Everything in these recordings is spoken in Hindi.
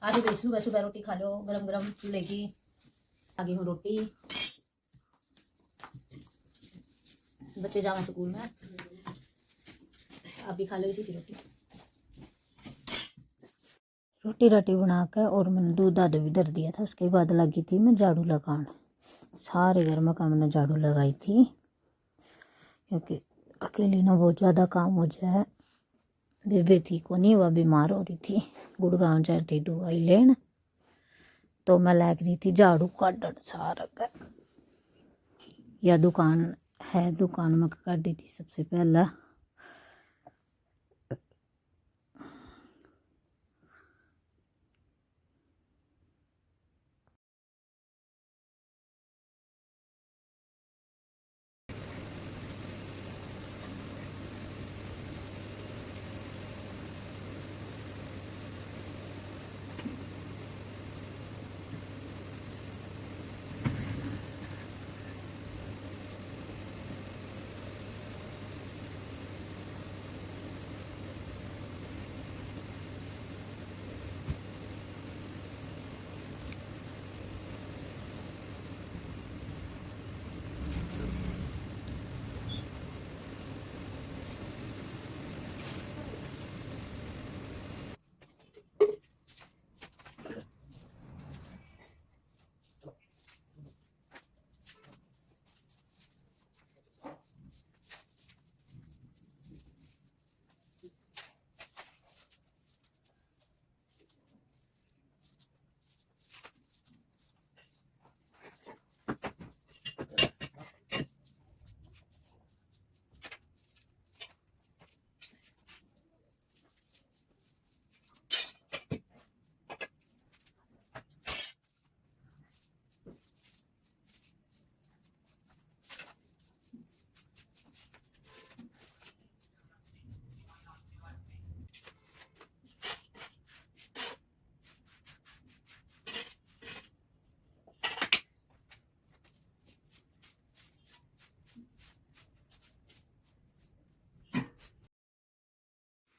आज भी सुबह सुबह रोटी खा लो गरम गरम चूल्हे की। आगे हूँ रोटी, बच्चे जावे स्कूल में, आप भी खा लो इसी सी रोटी। रोटी राटी बनाकर और मैंने दूध दाद भी धर दिया था। उसके बाद लगी थी मैं झाड़ू लगाने। सारे घर में का मैंने झाड़ू लगाई थी क्योंकि अकेली ना बहुत ज़्यादा काम हो जाए। बेबे थी को नहीं, वह बीमार हो रही थी, गुड़गांव जा रही थी दवाई लेन, तो मैं लग रही थी झाड़ू काटन सारा का। या दुकान है, दुकान में काटी थी सबसे पहला।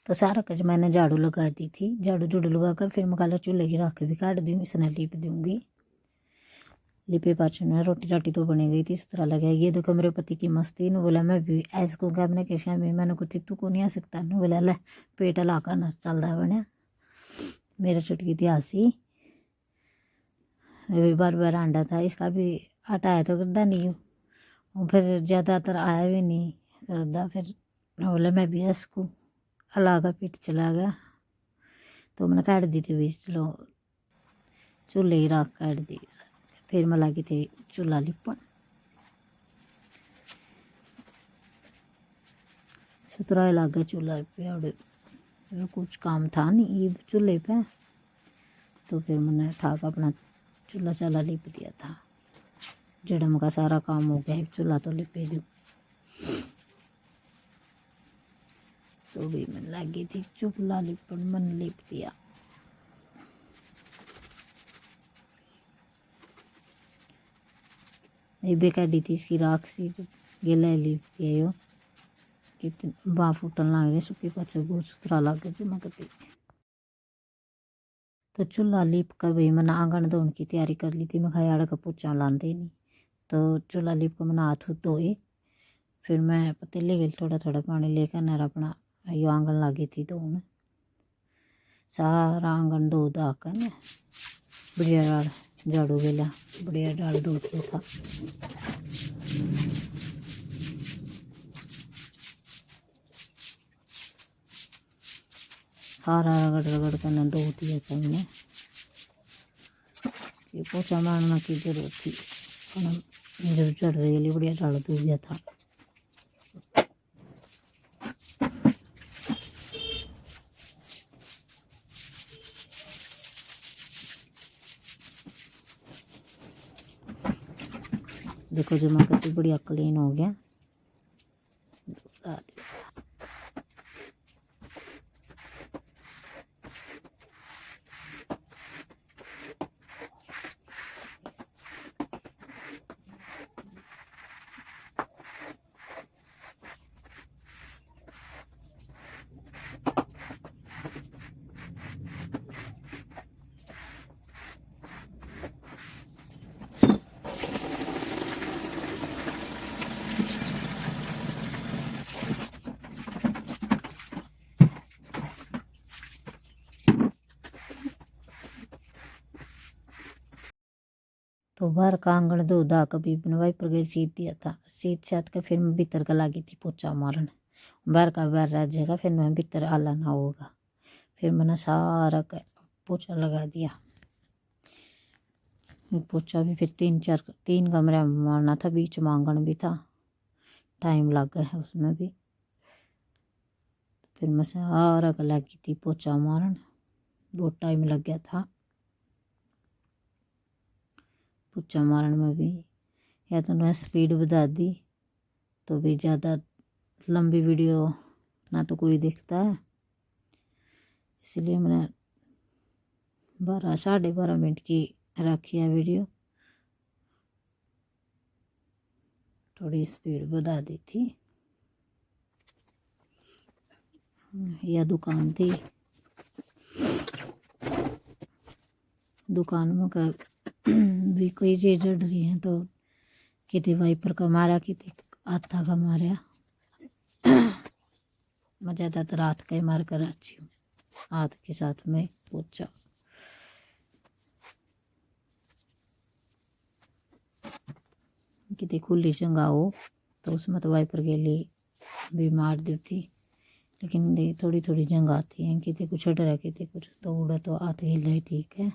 तो सारा कुछ मैंने झाड़ू लगा दी थी। झाड़ू झाड़ू लगा कर फिर मैं चूल्हे की राख भी काट दूँगी, इसने लीप दूँगी। लिपे पाचन में रोटी राटी तो बनी गई थी, इस तरह लगा। ये देखो मेरे पति की मस्ती ने बोला मैं भी ऐसे कहूँगा अपने कैसा में मैंने को तू को नहीं आ सकता न बोला ले पेट लाकर न चलता बने। मेरा चुटकी थी हंसी, बार बार अंडा था, इसका भी आटा आया तो करदा नहीं हूँ, फिर ज़्यादातर आया भी नहीं करदा। फिर बोला मैं भी हंसकूँ अलागा पेट चला गया, तो मैंने काट दी थी बीच चलो चूल्हे ही राख काट दी। फिर मैं लगी थी चूल्हा लिपन। सुतरा लग गया चूल्हा पे और कुछ काम था नहीं ये चूल्हे पे, तो फिर मैंने ठाक अपना चूल्हा चाला लिप दिया था। जड़म का सारा काम हो गया, चूल्हा तो लिपे जो। तो भी मैं लगी थी चूल्हा लिपन, मन लिप दिया। ये बेकाडी थी इसकी राख सी जो गेला लिप दिया यो कितने बाँ फूटन लग रहे सुखी पाचे बहुत सुथरा लग गया जो मैं कहती। तो चूल्हा लिप कर भाई मैंने आंगन धोने की तैयारी कर ली थी। मैं खाया आड़ का पोचा लाते नहीं, तो चूल्हा लिप कर मैंने हाथ धोए। फिर मैं पतीले गई थोड़ा थोड़ा पानी लेकर नर अपना यो आंगन लगी थी धोने। सारा आंगन धो धाकर न बढ़िया डाल झाड़ू वेला बढ़िया डाल धो दिया था। सारा रगड़ रगड़ कर न धो दिया था मैंने, कि पोछा मारना की जरूरत थी, जब चढ़ रही बढ़िया डाल धो दिया था। देखो जो मैं कहती बढ़िया क्लीन हो गया। तो बाहर का आंगन दो दा कभी बनवाई पर गई सीट दिया था, सीट छत के फिर मैं भीतर का लागी थी पोचा मारन। बाहर का बाहर रह जाएगा, फिर मैं भीतर आला ना होगा। फिर मैंने सारा पोछा लगा दिया। पोछा भी फिर 3 कमरे में मारना था, बीच में आंगन भी था, टाइम लग गया है उसमें भी। फिर मैं सारा का लगी थी पोछा मारन, बहुत टाइम लग गया था पोछा मारन में भी। या तो मैं स्पीड बढ़ा दी तो भी ज़्यादा लंबी वीडियो ना तो कोई देखता है, इसलिए मैंने 12-12.5 मिनट की रखी है वीडियो, थोड़ी स्पीड बढ़ा दी थी। यह दुकान थी, दुकान में का भी कोई चीज जड़ रही है तो कितने वाइपर का मारा, कितने हाथा का मारा। मैं ज़्यादातर हाथ का ही मार कर अच्छी हूँ, हाथ के साथ में पोछा। कितनी खुली जगह हो तो उसमें तो वाइपर के लिए भी मार देती, लेकिन थोड़ी थोड़ी जगह आती है, कितने कुछ डरा कितने कुछ तो उड़ा तो हाथ हिल है, ठीक है।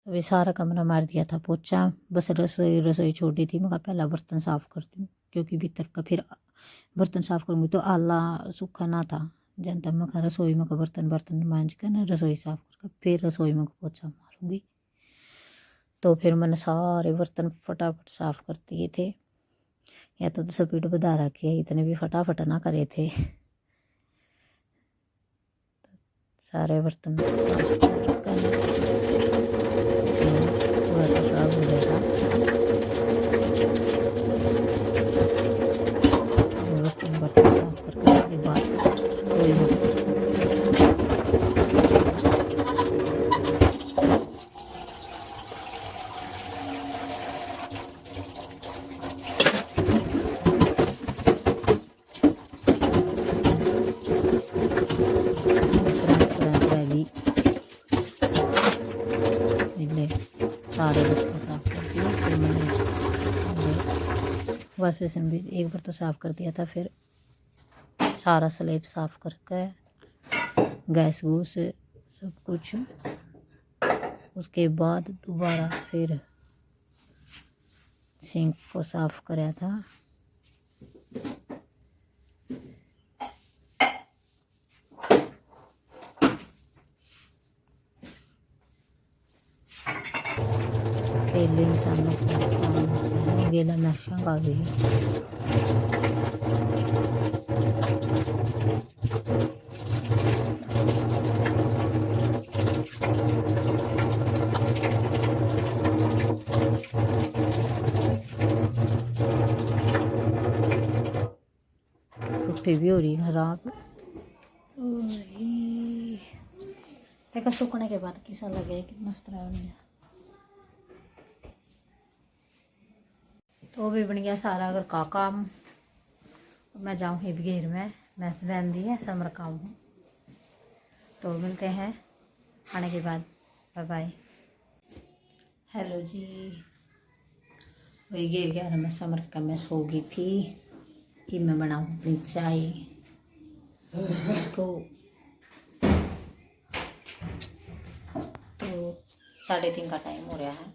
अभी सारा कमरा मार दिया था पोछा, बस रसोई छोटी थी। मैं पहला बर्तन साफ़ करती हूँ, क्योंकि भीतर का फिर बर्तन साफ़ करूँगी तो आला सूखा ना था। जन तक मैं रसोई में का बर्तन मांझ कर ना रसोई साफ़ करके फिर रसोई में पोछा मारूँगी। तो फिर मैंने सारे बर्तन फटाफट साफ़ कर दिए थे, या तो स्पीड बढ़ा रखी है, इतने भी फटाफट ना करे थे। सारे बर्तन साफ हो जाएगा। बर्तन साफ करके उसके बाद सारे बर्तन साफ कर दिए। फिर मैंने वॉश बेसिन भी एक बार तो साफ़ कर दिया था, फिर सारा स्लैब साफ़ करके गैस गूस सब कुछ, उसके बाद दोबारा फिर सिंक को साफ़ कराया था। पहले इंसान गेला नक्शा का भी पुट्ठी भी हो रही खराब। देखो सूखने के बाद किसा लगे कितना खराब है। तो भी बन गया सारा अगर का काम। मैं जाऊँ ही बगैर में मैस बहन है समर काम हूँ। तो मिलते हैं खाने के बाद, बाय बाय। हेलो जी, वही गिर गया मैं समर का मैं सो गई थी। कि मैं बनाऊँ अपनी चाय तो 3:30 का टाइम हो रहा है,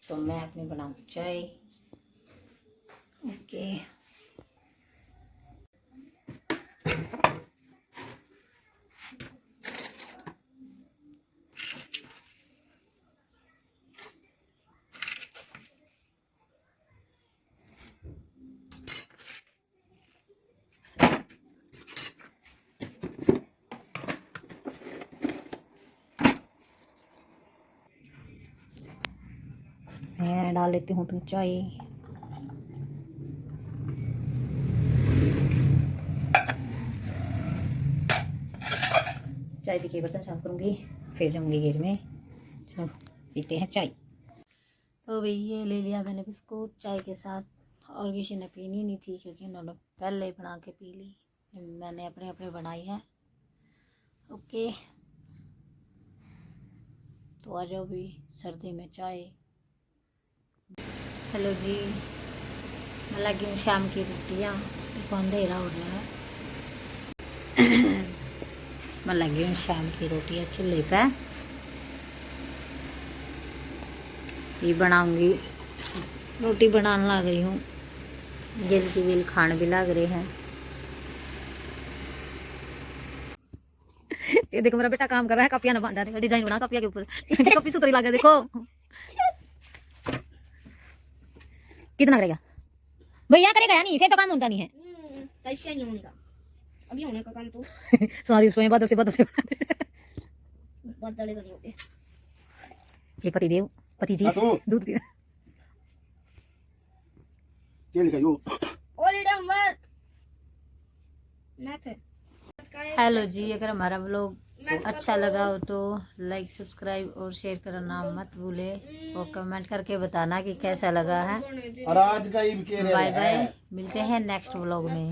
तो मैं अपनी बनाऊँ चाय। ओके हैं, डाल लेती हूँ अपनी चाय। चाय पी के बर्तन साफ करूँगी, फिर जाऊँगी घेर में। चलो पीते हैं चाय। तो भाई ये ले लिया मैंने बिस्कुट चाय के साथ, और किसी ने पीनी नहीं थी क्योंकि उन्होंने पहले ही बना के पी ली। मैंने अपने अपने बनाई है। ओके, तो आ जाओ भी सर्दी में चाय। हेलो जी, मैं लगी हूँ शाम की रोटियाँ, देखो अंधेरा हो रहा है। मैं लगी हूँ शाम की रोटियाँ चूल्हे पे, ये बनाऊंगी। रोटी बनाने लग रही हूँ, गिल की गिल खान भी लग रहे हैं। ये देखो मेरा बेटा काम कर रहा है, कापियाँ ना बांधा देगा, डिजाइन बना कापिया के ऊपर। कापी सुतरी लगे देखो, कितना करेगा भैया, करेगा या नहीं, फिर तो काम होता नहीं है। कैसे नहीं होगा, अभी होने का काम तो सॉरी, उसमें बादल से बहुत बड़े बड़े होते। ये पति देव, पति जी दूध पी। हेलो जी, अगर हमारा व्लॉग अच्छा लगा हो तो लाइक सब्सक्राइब और शेयर करना मत भूले, और कमेंट करके बताना कि कैसा लगा है। बाय बाय, मिलते हैं नेक्स्ट व्लॉग में।